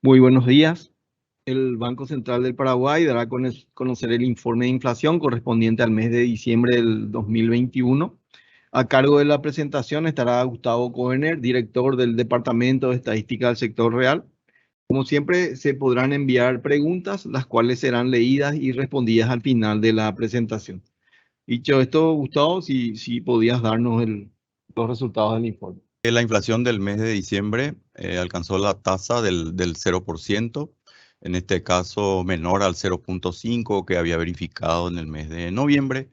Muy buenos días. El Banco Central del Paraguay dará a conocer el informe de inflación correspondiente al mes de diciembre del 2021. A cargo de la presentación estará Gustavo Koener, director del Departamento de Estadística del Sector Real. Como siempre, se podrán enviar preguntas, las cuales serán leídas y respondidas al final de la presentación. Dicho esto, Gustavo, si podías darnos los resultados del informe. La inflación del mes de diciembre alcanzó la tasa del 0%, en este caso menor al 0,5 que había verificado en el mes de noviembre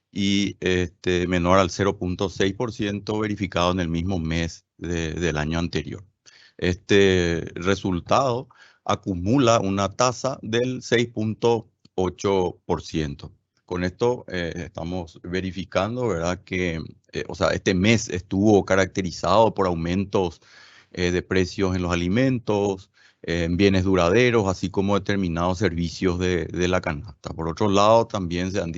y menor al 0,6% verificado en el mismo mes del año anterior. Este resultado acumula una tasa del 6,8%. Con esto estamos verificando, ¿verdad? Que o sea, este mes estuvo caracterizado por aumentos de precios en los alimentos, en bienes duraderos, así como determinados servicios de la canasta. Por otro lado, también se han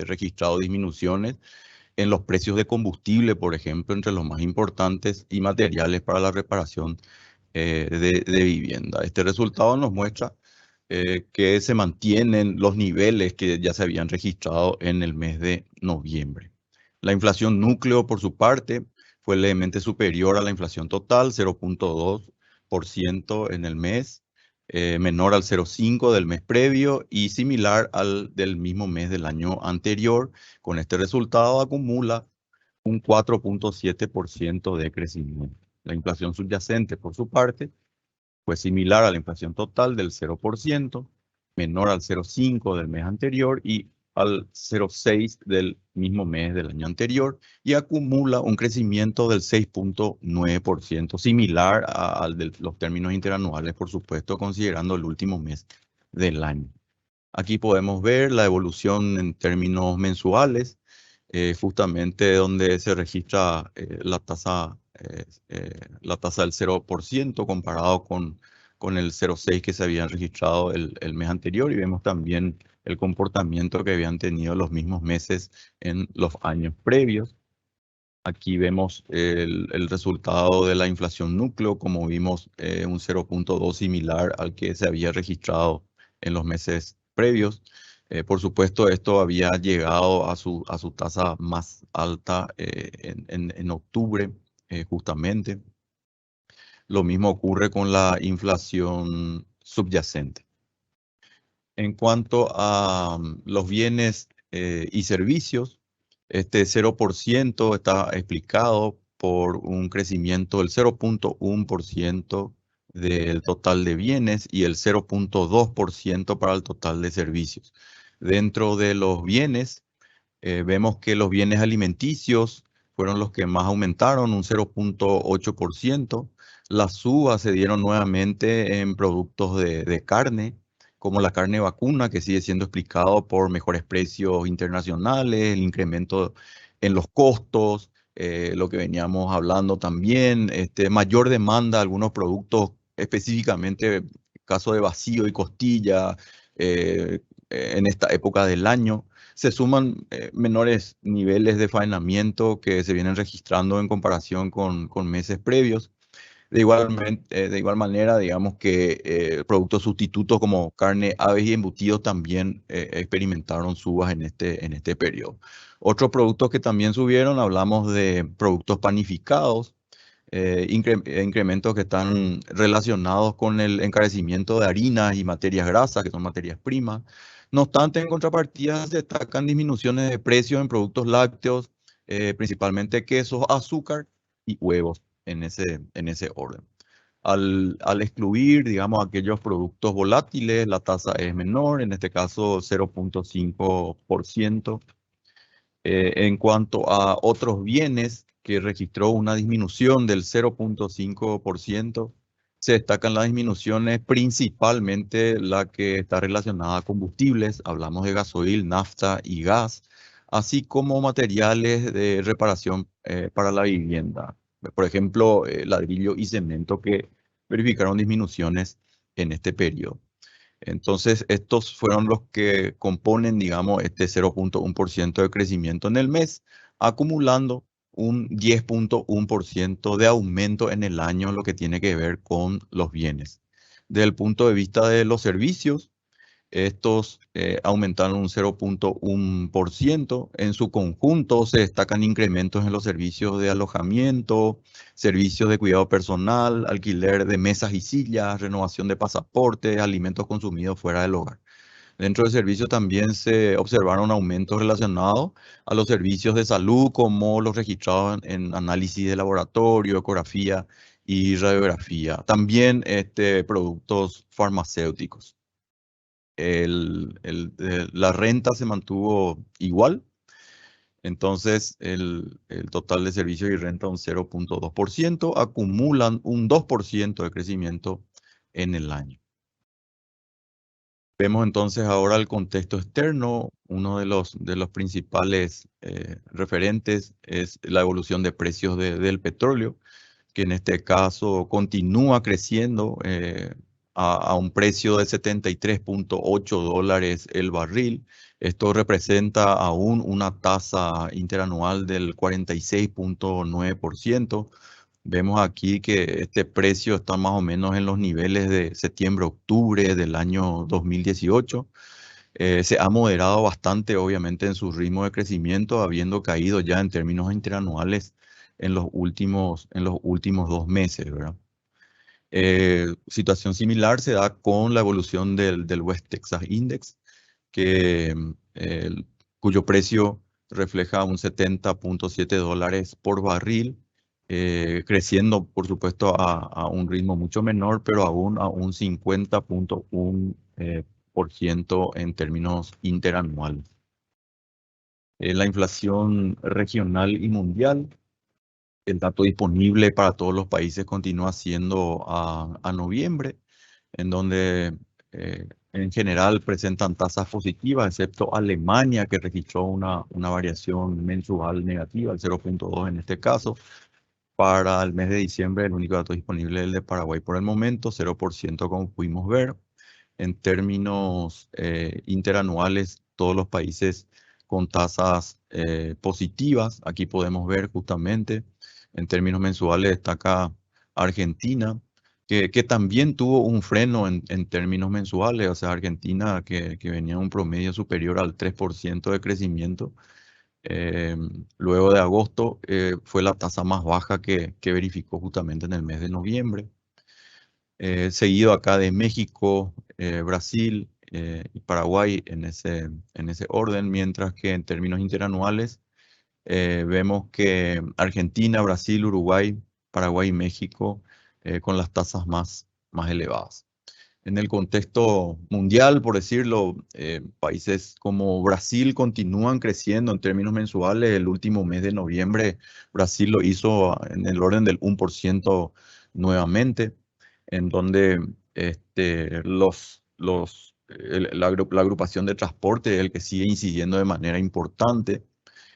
registrado disminuciones en los precios de combustible, por ejemplo, entre los más importantes y materiales para la reparación de vivienda. Este resultado nos muestra que se mantienen los niveles que ya se habían registrado en el mes de noviembre. La inflación núcleo, por su parte, fue levemente superior a la inflación total, 0,2% en el mes, menor al 0,5% del mes previo y similar al del mismo mes del año anterior. Con este resultado acumula un 4,7% de crecimiento. La inflación subyacente, por su parte, fue similar a la inflación total del 0%, menor al 0,5% del mes anterior y al 0,6% del mismo mes del año anterior y acumula un crecimiento del 6,9%, similar al de los términos interanuales, por supuesto, considerando el último mes del año. Aquí podemos ver la evolución en términos mensuales, justamente donde se registra la tasa del 0% comparado con el 0,6% que se habían registrado el mes anterior, y vemos también el comportamiento que habían tenido los mismos meses en los años previos. Aquí vemos el resultado de la inflación núcleo, como vimos, un 0,2 similar al que se había registrado en los meses previos. Por supuesto, esto había llegado a su tasa más alta en octubre, justamente. Lo mismo ocurre con la inflación subyacente. En cuanto a los bienes y servicios, este 0% está explicado por un crecimiento del 0,1% del total de bienes y el 0,2% para el total de servicios. Dentro de los bienes, vemos que los bienes alimenticios fueron los que más aumentaron, un 0,8%. Las subas se dieron nuevamente en productos de carne, como la carne vacuna, que sigue siendo explicado por mejores precios internacionales, el incremento en los costos, lo que veníamos hablando también, mayor demanda de algunos productos, específicamente caso de vacío y costilla, en esta época del año. Se suman menores niveles de faenamiento que se vienen registrando en comparación con meses previos. De igual manera, digamos que productos sustitutos como carne, aves y embutidos también experimentaron subas en este periodo. Otros productos que también subieron, hablamos de productos panificados, incrementos que están relacionados con el encarecimiento de harinas y materias grasas, que son materias primas. No obstante, en contrapartida, se destacan disminuciones de precios en productos lácteos, principalmente quesos, azúcar y huevos en ese orden. Al excluir, digamos, aquellos productos volátiles, la tasa es menor, en este caso 0,5%. En cuanto a otros bienes, que registró una disminución del 0,5%, se destacan las disminuciones, principalmente la que está relacionada a combustibles, hablamos de gasoil, nafta y gas, así como materiales de reparación para la vivienda. Por ejemplo, ladrillo y cemento, que verificaron disminuciones en este periodo. Entonces, estos fueron los que componen, digamos, este 0,1% de crecimiento en el mes, acumulando un 10,1% de aumento en el año, lo que tiene que ver con los bienes. Desde el punto de vista de los servicios, estos aumentaron un 0.1%. En su conjunto se destacan incrementos en los servicios de alojamiento, servicios de cuidado personal, alquiler de mesas y sillas, renovación de pasaportes, alimentos consumidos fuera del hogar. Dentro del servicio también se observaron aumentos relacionados a los servicios de salud, como los registrados en análisis de laboratorio, ecografía y radiografía. También productos farmacéuticos. La renta se mantuvo igual, entonces el total de servicios y renta un 0.2%, acumulan un 2% de crecimiento en el año. Vemos entonces ahora el contexto externo. Uno de los principales referentes es la evolución de precios del petróleo, que en este caso continúa creciendo a un precio de 73.8 dólares el barril. Esto representa aún una tasa interanual del 46.9%. Vemos aquí que este precio está más o menos en los niveles de septiembre-octubre del año 2018. Se ha moderado bastante, obviamente, en su ritmo de crecimiento, habiendo caído ya en términos interanuales en los últimos 2 meses, ¿verdad? Situación similar se da con la evolución del West Texas Index, cuyo precio refleja un 70.7 dólares por barril, creciendo, por supuesto, a un ritmo mucho menor, pero aún a un 50.1% en términos interanuales. La inflación regional y mundial, el dato disponible para todos los países continúa siendo a noviembre, en donde en general presentan tasas positivas, excepto Alemania, que registró una variación mensual negativa, el 0.2 en este caso. Para el mes de diciembre, el único dato disponible es el de Paraguay por el momento, 0% como pudimos ver. En términos interanuales, todos los países con tasas positivas. Aquí podemos ver justamente, en términos mensuales destaca Argentina, que también tuvo un freno en términos mensuales. O sea, Argentina que venía un promedio superior al 3% de crecimiento. Luego de agosto fue la tasa más baja que verificó justamente en el mes de noviembre. Seguido acá de México, Brasil y Paraguay en ese orden, mientras que en términos interanuales vemos que Argentina, Brasil, Uruguay, Paraguay y México con las tasas más elevadas. En el contexto mundial, por decirlo, países como Brasil continúan creciendo en términos mensuales. El último mes de noviembre, Brasil lo hizo en el orden del 1% nuevamente, en donde la agrupación de transporte es el que sigue incidiendo de manera importante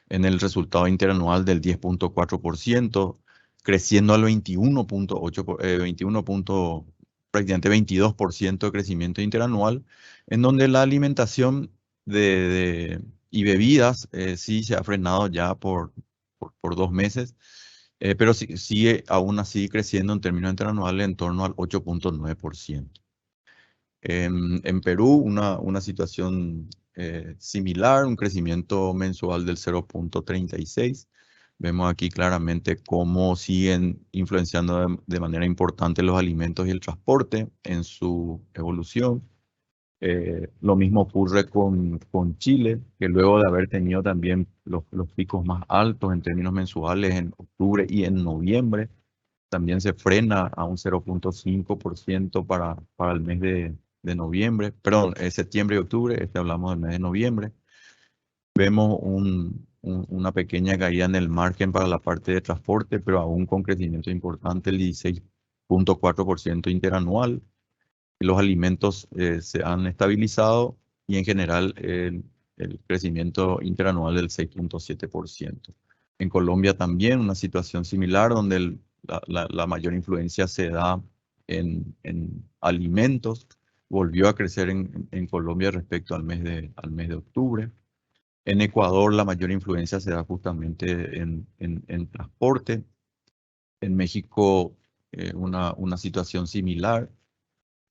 en el resultado interanual del 10.4%, creciendo al 21.8%, prácticamente 22% de crecimiento interanual, en donde la alimentación y bebidas sí se ha frenado ya por 2 meses, pero sigue aún así creciendo en términos interanuales en torno al 8.9%. En Perú, una situación similar, un crecimiento mensual del 0.36. Vemos aquí claramente cómo siguen influenciando de manera importante los alimentos y el transporte en su evolución. Lo mismo ocurre con Chile, que luego de haber tenido también los picos más altos en términos mensuales en octubre y en noviembre, también se frena a un 0.5% para el mes de noviembre, perdón, septiembre y octubre, hablamos del mes de noviembre. Vemos una pequeña caída en el margen para la parte de transporte, pero aún con crecimiento importante, el 16.4% interanual. Los alimentos se han estabilizado y en general el crecimiento interanual del 6.7%. En Colombia también una situación similar donde la mayor influencia se da en alimentos. Volvió a crecer en Colombia respecto al mes de octubre. En Ecuador la mayor influencia se da justamente en transporte. En México una situación similar.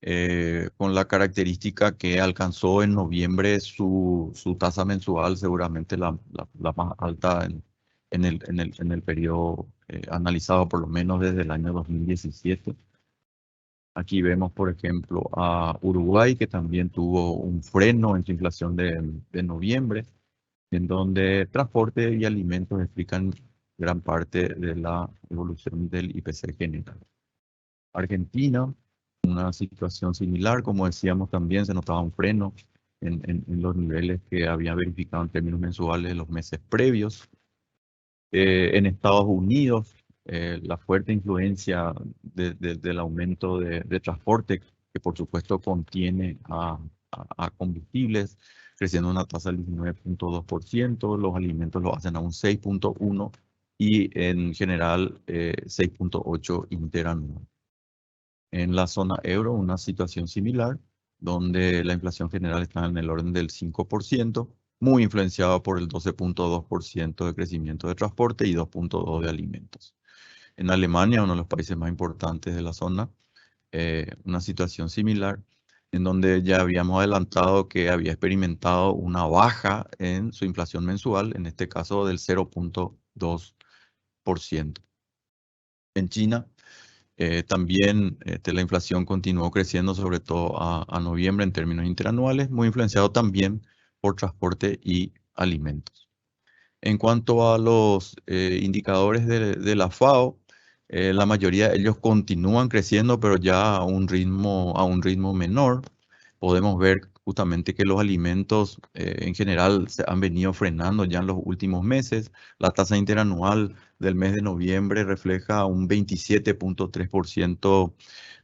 con la característica que alcanzó en noviembre su tasa mensual, seguramente la más alta en el periodo analizado, por lo menos desde el año 2017. Aquí vemos, por ejemplo, a Uruguay, que también tuvo un freno en su inflación de noviembre, en donde transporte y alimentos explican gran parte de la evolución del IPC general. Argentina, una situación similar, como decíamos también, se notaba un freno en los niveles que había verificado en términos mensuales los meses previos. En Estados Unidos, la fuerte influencia del aumento de transporte, que por supuesto contiene a combustibles, creciendo una tasa del 19.2%, los alimentos lo hacen a un 6.1% y en general 6.8% interanual. En la zona euro, una situación similar, donde la inflación general está en el orden del 5%, muy influenciada por el 12.2% de crecimiento de transporte y 2.2% de alimentos. En Alemania, uno de los países más importantes de la zona, una situación similar, en donde ya habíamos adelantado que había experimentado una baja en su inflación mensual, en este caso del 0.2%. En China, también la inflación continuó creciendo, sobre todo a noviembre en términos interanuales, muy influenciado también por transporte y alimentos. En cuanto a los indicadores de la FAO, la mayoría de ellos continúan creciendo, pero ya a un ritmo menor. Podemos ver justamente que los alimentos en general se han venido frenando ya en los últimos meses. La tasa interanual del mes de noviembre refleja un 27.3%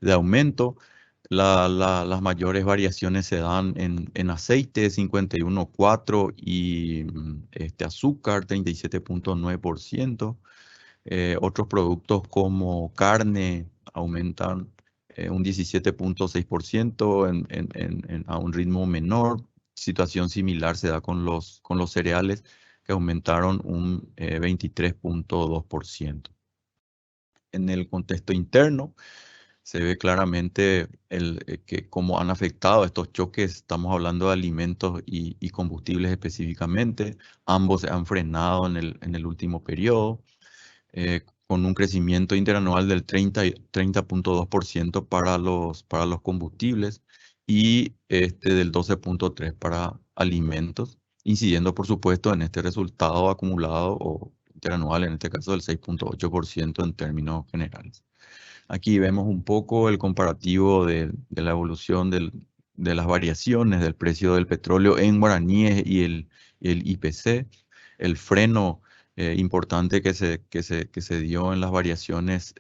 de aumento. Las mayores variaciones se dan en aceite, 51.4%, y azúcar, 37.9%. Otros productos como carne aumentan un 17.6% a un ritmo menor. Situación similar se da con los cereales, que aumentaron un 23.2%. En el contexto interno, se ve claramente que cómo han afectado estos choques. Estamos hablando de alimentos y combustibles específicamente. Ambos se han frenado en el último periodo, con un crecimiento interanual del 30.2% para los combustibles y del 12.3% para alimentos, incidiendo por supuesto en este resultado acumulado o interanual, en este caso del 6.8% en términos generales. Aquí vemos un poco el comparativo de la evolución de las variaciones del precio del petróleo en guaraníes y el IPC, el freno importante que se dio en las variaciones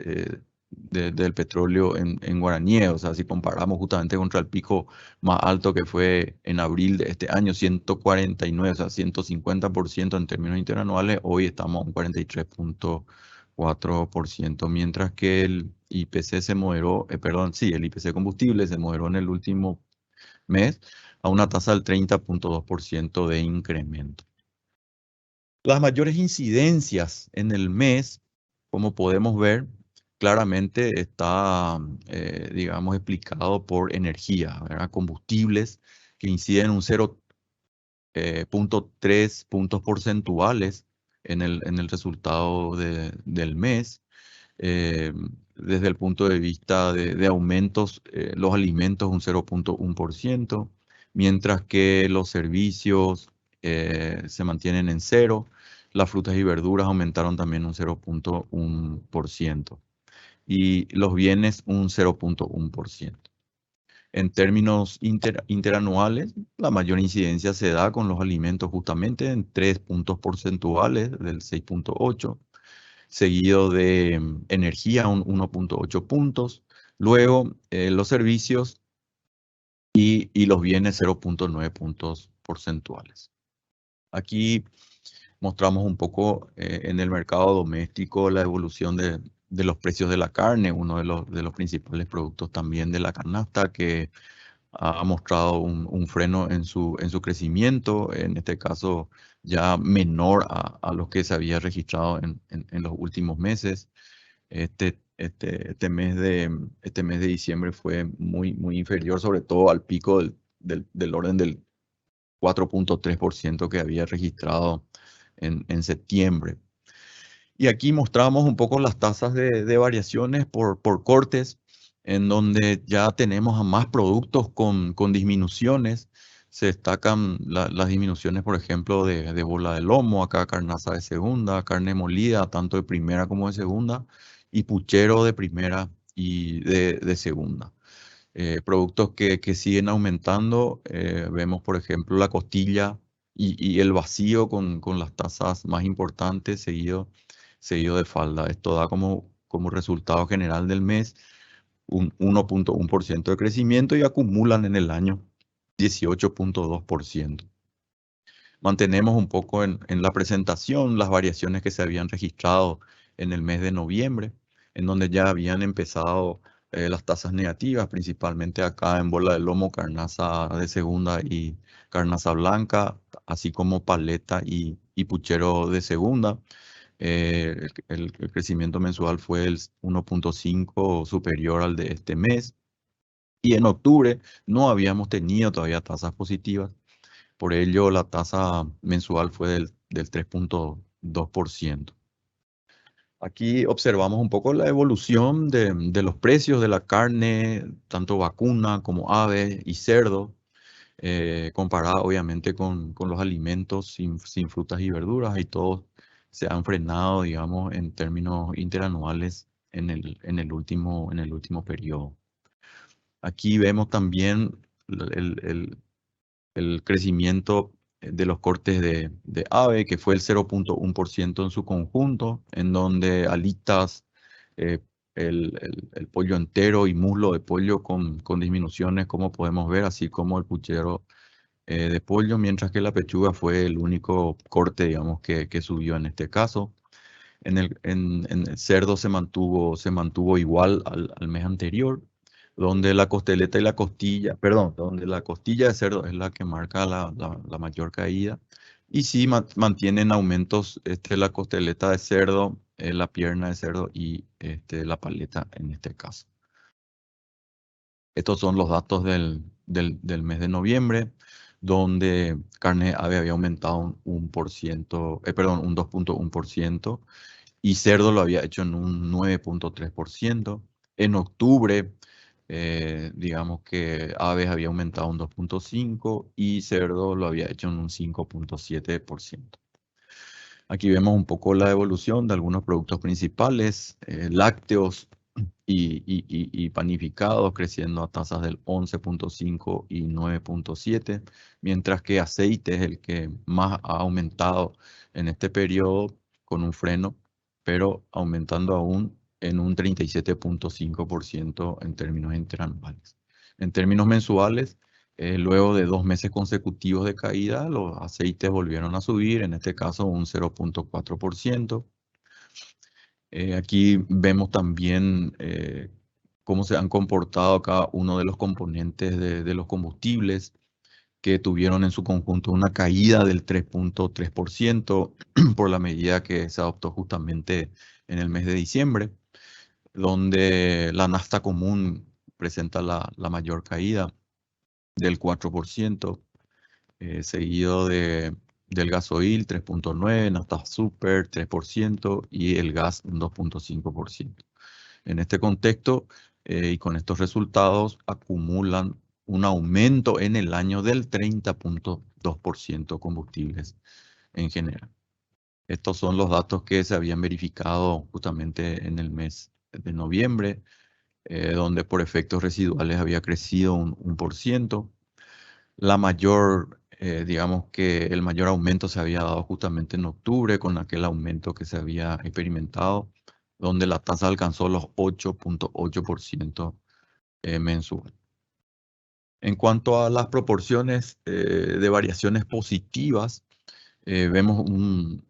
del petróleo en guaraníes. O sea, si comparamos justamente contra el pico más alto que fue en abril de este año, 149, o sea, 150% en términos interanuales, hoy estamos a un 43.4%, mientras que el IPC se moderó, el IPC combustible se moderó en el último mes a una tasa del 30.2% de incremento. Las mayores incidencias en el mes, como podemos ver, claramente está, digamos, explicado por energía, ¿verdad? Combustibles que inciden un 0.3 puntos porcentuales en el resultado del mes. Desde el punto de vista de aumentos, los alimentos un 0.1%, mientras que los servicios se mantienen en 0%. Las frutas y verduras aumentaron también un 0.1% y los bienes un 0.1%. En términos interanuales, la mayor incidencia se da con los alimentos justamente en 3 puntos porcentuales del 6.8%, seguido de energía un 1.8 puntos, luego los servicios y los bienes 0.9 puntos porcentuales. Aquí mostramos un poco en el mercado doméstico la evolución de los precios de la carne, uno de los principales productos también de la canasta, que ha mostrado un freno en su crecimiento, en este caso ya menor a lo que se había registrado en los últimos meses. este mes de diciembre fue muy inferior, sobre todo al pico del orden del 4.3% que había registrado en septiembre. Y aquí mostramos un poco las tasas de variaciones por cortes, en donde ya tenemos a más productos con disminuciones. Se destacan las disminuciones, por ejemplo, de bola de lomo, acá carnaza de segunda, carne molida, tanto de primera como de segunda, y puchero de primera y de segunda. Productos que siguen aumentando, vemos, por ejemplo, la costilla y el vacío con las tasas más importantes, seguido de falda. Esto da como resultado general del mes un 1.1% de crecimiento y acumulan en el año 18.2%. Mantenemos un poco en la presentación las variaciones que se habían registrado en el mes de noviembre, en donde ya habían empezado las tasas negativas, principalmente acá en bola de lomo, carnaza de segunda y carnaza blanca, así como paleta y puchero de segunda. El crecimiento mensual fue el 1.5 superior al de este mes. Y en octubre no habíamos tenido todavía tasas positivas. Por ello, la tasa mensual fue del 3.2%. Aquí observamos un poco la evolución de los precios de la carne, tanto vacuna como ave y cerdo, comparada obviamente con los alimentos sin frutas y verduras, y todos se han frenado, digamos, en términos interanuales en el último periodo. Aquí vemos también el crecimiento de los cortes de ave, que fue el 0.1% en su conjunto, en donde alitas, eh, el pollo entero y muslo de pollo con disminuciones, como podemos ver, así como el puchero de pollo, mientras que la pechuga fue el único corte, digamos, que subió en este caso. En el cerdo se mantuvo igual al mes anterior, donde la costeleta y la costilla, perdón, donde la costilla de cerdo es la que marca la mayor caída. Y sí mantienen aumentos la costeleta de cerdo, la pierna de cerdo y la paleta en este caso. Estos son los datos del mes de noviembre, donde carne de ave había aumentado un 2.1%, y cerdo lo había hecho en un 9.3%. En octubre, digamos que aves había aumentado un 2.5% y cerdo lo había hecho en un 5.7%. Aquí vemos un poco la evolución de algunos productos principales, lácteos y panificados creciendo a tasas del 11.5 y 9.7, mientras que aceite es el que más ha aumentado en este periodo con un freno, pero aumentando aún en un 37.5% en términos interanuales. En términos mensuales, luego de 2 meses consecutivos de caída, los aceites volvieron a subir, en este caso un 0.4%. Aquí vemos también cómo se han comportado cada uno de los componentes de los combustibles, que tuvieron en su conjunto una caída del 3.3% por la medida que se adoptó justamente en el mes de diciembre, donde la nafta común presenta la mayor caída del 4%, seguido del gasoil 3.9%, nafta super 3% y el gas un 2.5%. En este contexto y con estos resultados acumulan un aumento en el año del 30.2% combustibles en general. Estos son los datos que se habían verificado justamente en el mes de noviembre, donde por efectos residuales había crecido un 1%. Digamos que el mayor aumento se había dado justamente en octubre con aquel aumento que se había experimentado, donde la tasa alcanzó los 8.8% mensual. En cuanto a las proporciones de variaciones positivas, vemos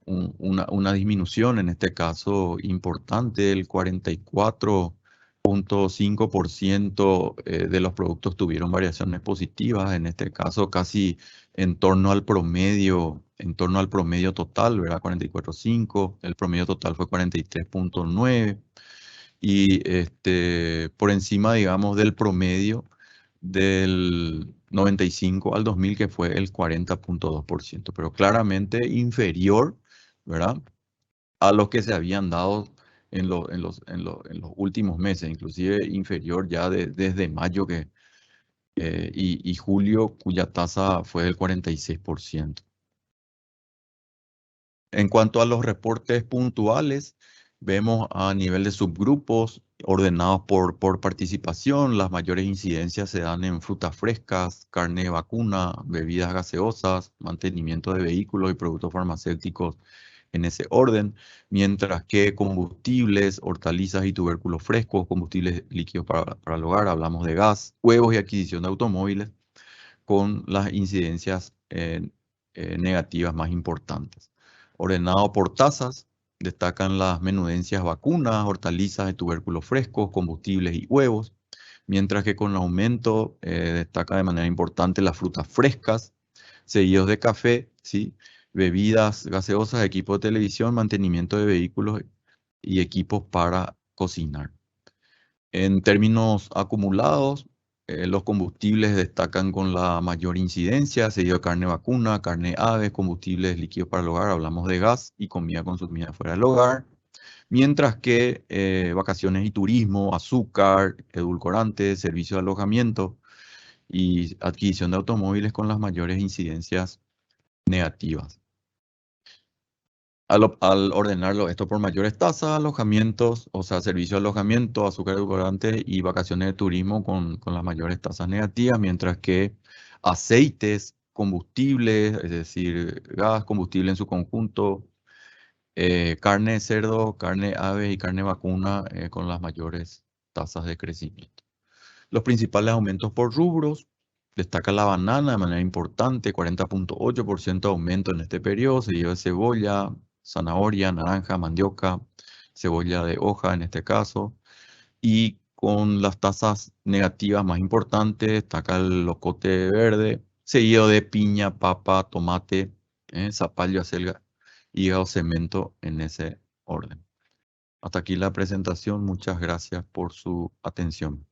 una disminución, en este caso importante, el 44.5% de los productos tuvieron variaciones positivas, en este caso casi en torno al promedio total, ¿verdad? 44.5, el promedio total fue 43.9, y por encima, digamos, del promedio del 95 al 2000, que fue el 40,2%, pero claramente inferior, ¿verdad?, a los que se habían dado en los últimos meses, inclusive inferior ya desde mayo y julio, cuya tasa fue del 46%. En cuanto a los reportes puntuales, vemos a nivel de subgrupos ordenados por participación. Las mayores incidencias se dan en frutas frescas, carne de vacuna, bebidas gaseosas, mantenimiento de vehículos y productos farmacéuticos en ese orden, mientras que combustibles, hortalizas y tubérculos frescos, combustibles líquidos para el hogar, hablamos de gas, huevos y adquisición de automóviles, con las incidencias negativas más importantes. Ordenado por tasas, destacan las menudencias vacunas, hortalizas de tubérculos frescos, combustibles y huevos, mientras que con el aumento destaca de manera importante las frutas frescas, seguidos de café, ¿sí?, bebidas gaseosas, equipos de televisión, mantenimiento de vehículos y equipos para cocinar. En términos acumulados, los combustibles destacan con la mayor incidencia, seguido de carne vacuna, carne ave, combustibles líquidos para el hogar, hablamos de gas y comida consumida fuera del hogar, mientras que vacaciones y turismo, azúcar, edulcorantes, servicio de alojamiento y adquisición de automóviles con las mayores incidencias negativas. Al ordenarlo esto por mayores tasas, alojamientos, o sea, servicio de alojamiento, azúcar edulcorante y vacaciones de turismo con las mayores tasas negativas, mientras que aceites, combustibles, es decir, gas, combustible en su conjunto, carne de cerdo, carne ave y carne vacuna con las mayores tasas de crecimiento. Los principales aumentos por rubros: destaca la banana de manera importante, 40,8% de aumento en este periodo, seguido de cebolla, zanahoria, naranja, mandioca, cebolla de hoja en este caso. Y con las tasas negativas más importantes, destaca el locote verde, seguido de piña, papa, tomate, zapallo, acelga, hígado, cemento en ese orden. Hasta aquí la presentación. Muchas gracias por su atención.